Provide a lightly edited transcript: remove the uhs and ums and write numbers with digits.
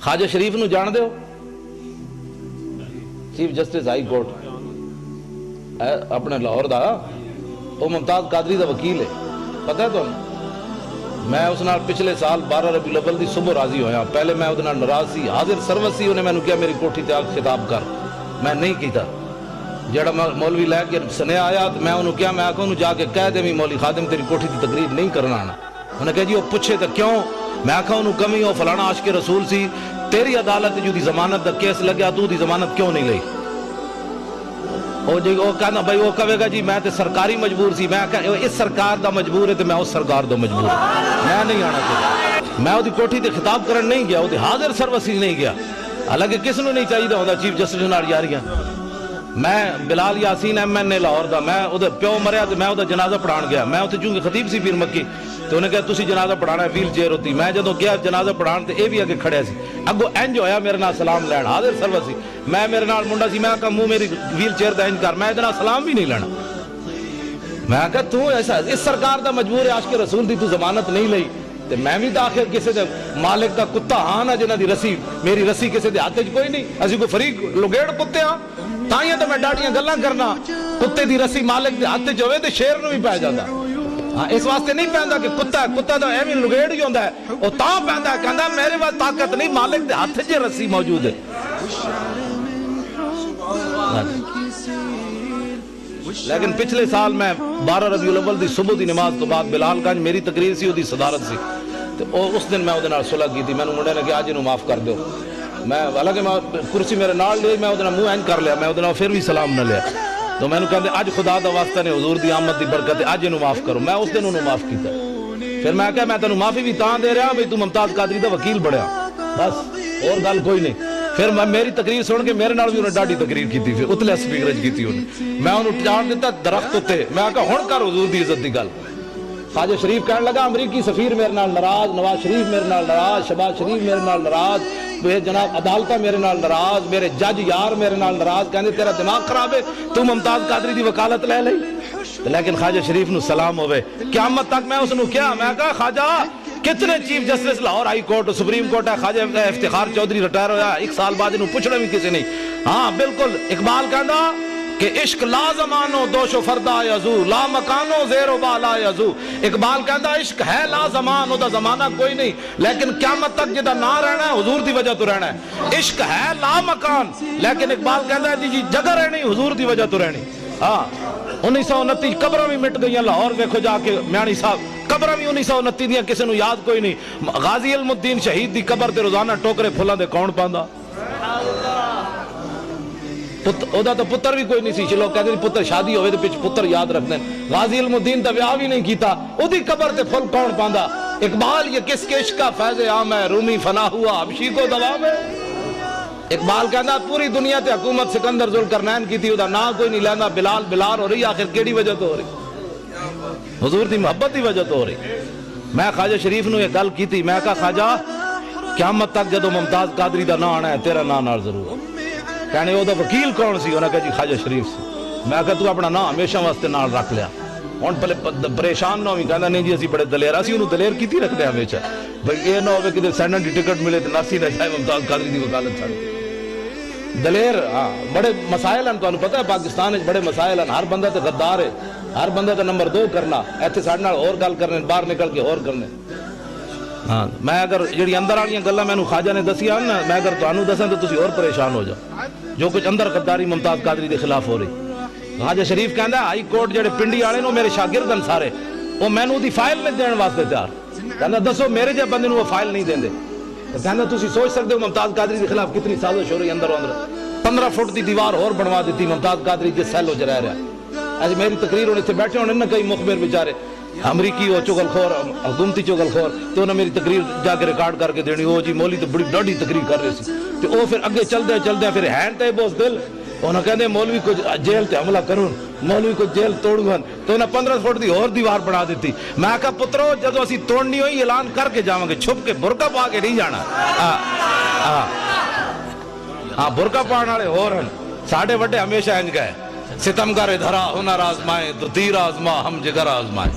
خواجہ شریف نو جان دیو chief justice high court اپنے لاہور دا وہ ممتاز قادری دا وکیل ہے پتہ ہے تو میں اس نال پچھلے سال 12 ربیع الاول دی صبح راضی ہویا پہلے میں ادھے نال ناراض سی حاضر سروس سی انہیں میں نے کیا میری کوٹھی تے آ خطاب کر میں نہیں کیتا جڑا مولوی لے کے سنیا آیا تو میں انہوں کیا میں آکھوں انہوں جا کے کہہ دے بھی مولوی خادم تیری کوٹھی دی تقریر نہیں کرنا آنا انہیں کہا جی وہ پوچھے تو کیوں میں آکھا انہوں کمی ہو فلانا عاشق رسول سی تیری عدالت جو دی ضمانت دا کیس لگیا تو دی ضمانت کیوں نہیں لئی وہ کہنا بھائی وہ کہے گا جی میں تے سرکاری مجبور سی میں کہا اس سرکار دا مجبور ہے تو میں اس سرکار دا مجبور ہے میں نہیں آنا چاہتا میں وہ دی کوٹھی تے خطاب کرن نہیں گیا وہ دی حاضر سروسی نہیں گیا حالانکہ کس نے نہیں چاہیے ہوتا چیف جسٹس نال یاریاں میں بلال یاسین ایم این اے لاہور دا میں ادھر پیو مریا تو میں ادھر جنازہ پڑھان گیا میں اتنے چونکہ خطیب سی پیر مکی تو انہیں کہا تسی جنازہ پڑھانا ہے ویل چیئر ہوتی میں جدو گیا جنازہ پڑھان تے اے بھی آگے کھڑے سی اگو انج ہویا میرے نال سلام لین حاضر سروس سی میں میرے نال منڈا سی میں کہا منہ میری ویل چیئر دا انج کر میں ادھر سلام بھی نہیں لینا میں کہا تو ایسا اس سرکار دا مجبور ہے عاشق رسول دی تو ضمانت نہیں لئی تے میں بھی داخل کسی دے مالک دا کتا ہاں نا جنہ دی رسی میری رسی کسی دے ہاتھ کوئی نہیں اسی کوئی فریق لگیڑ کتے ہاں تائیاں تو میں ڈاڑیاں گلاں کرنا کتے دی رسی مالک دے ہاتھ جو ہوئے تے شیر نو بھی پہ جاتا ہاں اس واسطے نہیں پہندا کہ کتا تو ایویں لگیڑ ہی ہوندا ہے او تاں پہندا ہے کہندا میرے پاس طاقت نہیں مالک دے ہاتھ وچ رسی موجود ہے لیکن پچھلے سال میں 12 ربیع الاول دی صبح دی نماز تو بعد بلال گنج میری تقریر سی دی صدارت سی تو اس دن میں ادھے نال صلح کی تھی میں نے منڈے نے کہ آج انہوں معاف کر دو میں حالانکہ میں کرسی میرے نال لی میں ادھے منہ اینج کر لیا میں ادھے نال پھر بھی سلام نہ لیا تو میں نے کہا آج خدا دا واسطہ نے حضور دی آمد دی برکت ہے آج انہوں معاف کرو میں اس دن انہوں معاف کیتا پھر میں کہا میں تنہوں معافی بھی تاں دے رہا بھئی تو ممتاز قادری دا وکیل بڑھیا بس اور گل کوئی نہیں پھر میں میری تقریر سن کے میرے نال بھی انہیں ڈاڑی تقریر کی تھی پھر اتلے سپیکرج کی تھی انہیں میں انہوں چاڑ دیتا درخت ہوتے میں کہا ہون کر حضور دی عزت دی گل خواجہ شریف کہنے لگا امریکی سفیر میرے نال ناراض نواز شریف میرے نال ناراض شہباز شریف میرے نال ناراض جناب عدالتہ میرے نال ناراض میرے جج یار میرے نال ناراض کہنے تیرا دماغ خراب ہے تو ممتاز قادری دی وکالت لے لئی لیکن خواجہ شریف نو سلام ہوئے قیامت تک میں اس نو کیا میں کہا خواجہ کتنے chief justice Lahore high court supreme court ہے خواجہ افتخار چودھری ریٹائر ہویا ایک سال بعد انہوں پوچھنا بھی کسی نہیں ہاں بالکل اقبال کہندا کہ عشق لا زمانو دوش و فردا یزو لا مکانو زیر و بالا یزو اقبال کہندا عشق ہے لا زمان او دا زمانہ کوئی نہیں لیکن قیامت تک جدا نہ رہنا ہے حضور دی وجہ تو رہنا ہے عشق ہے لا مکان لیکن اقبال کہندا ہے جی جگہ رہنی حضور دی وجہ تو رہنی ہاں 1929 قبریں بھی مٹ گئی لاہور دیکھو جا کے میانی صاحب قبریں بھی 1929 دیاں کسی نو یاد کوئی نہیں غازی علم الدین شہید دی قبر تے روزانہ ٹوکرے پھلاں دے کون پاندا اودا تو پتر بھی کوئی نہیں سی چلو کہتے ہیں پتر شادی ہوئے تو پچھ پتر یاد رکھتے ہیں غازی علم الدین تا بیاہ بھی نہیں کیتا او دی قبر تے پھل کون پاندا اقبال یہ کس کے عشق کا فیض عام ہے رومی فنا ہوا حبشی کو دوام ہے اقبال کہنا پوری دنیا تے حکومت سکندر ذوالقرنین کی تھی او دا نا کوئی نہیں لینا بلال ہو رہی آخر کیڑی وجہ تو ہو رہی حضور دی محبت دی وجہ تو ہو رہی میں خواجہ شریف نو یہ گل کی تھی میں کہا خواجہ قیامت تک جدو ممتاز قادری دا نا آنا ہے تیرا نا نال ضرور کہنے وہ دا وکیل کون سی انہوں نے کہا جی خواجہ شریف سی میں کہا تو اپنا نا ہمیشہ واسطے نال رکھ لیا ہون پہلے پریشان نہ ہوئی کہنا نہیں جی اسی بڑے دلیر اسی انہوں دلیر کی تھی رکھ دے ہمیشہ بھئی یہ نہ ہوئے کہ سینڈن دی ٹکٹ ملے تو ناسی نہ جائے ممتاز قادری دی وکالت چھاڑ دلیر بڑے مسائل ہیں تو انہوں پتہ ہے پاکستان ہے بڑے مسائل ہیں ہر بندہ تے غدار ہے ہر بندہ تے نمبر 2 کرنا ایتھے ساڑھنا اور گل کرنے باہر نکل کے اور کرنے ہاں میں اگر جڑی اندر آلیاں گلہ میں نے خواجہ نے دسی آن میں اگر تو انہوں دسیں تو تسی اور پریشان ہو جاؤ جو کچھ اندر غداری ممتاز قادری دے خلاف ہو رہی خواجہ شریف کہندا ہائی کورٹ جڑے پنڈی والے نو میرے شاگردن سارے وہ مینوں دی فائل نہیں دین واسطے تیار کہندا دسو میرے جے بندے نو وہ فائل نہیں دیندے کہندا تسی سوچ سکتے ہو ممتاز قادری دے خلاف کتنی سازش ہو رہی اندر 15 فٹ دی دیوار اور بنوا دیتی ممتاز قادری جس سیلو چ رہ رہا ایسے میری تقریر ہونے سے بیٹھے ہونے نہ کئی مخبر بیچارے امریکی ہو چگل خور حکومتی چگل خور تو انہیں میری تقریر جا کے ریکارڈ کر کے دینی ہو جی مولوی تو بڑی ڈاڑی تقریر کر رہے سی تو وہ پھر اگے چل دے پھر ہین تے بوس دل انہوں کہنے مولوی کو جیل تے حملہ کروں مولوی کو جیل توڑوں تو انہیں 15 فٹ دی اور دیوار بنا دیتی میں کہا پترو جدو اسی توڑنی ہوئی اعلان کر کے جاؤں گے چھپ کے برقع پا کے نہیں جانا برقع پانے والے اور ہیں ساڑھے وڈے ہمیشہ انج گئے ستمگر دھرا ہنر آزمائے تو تیر آزما ہم جگر آزمائے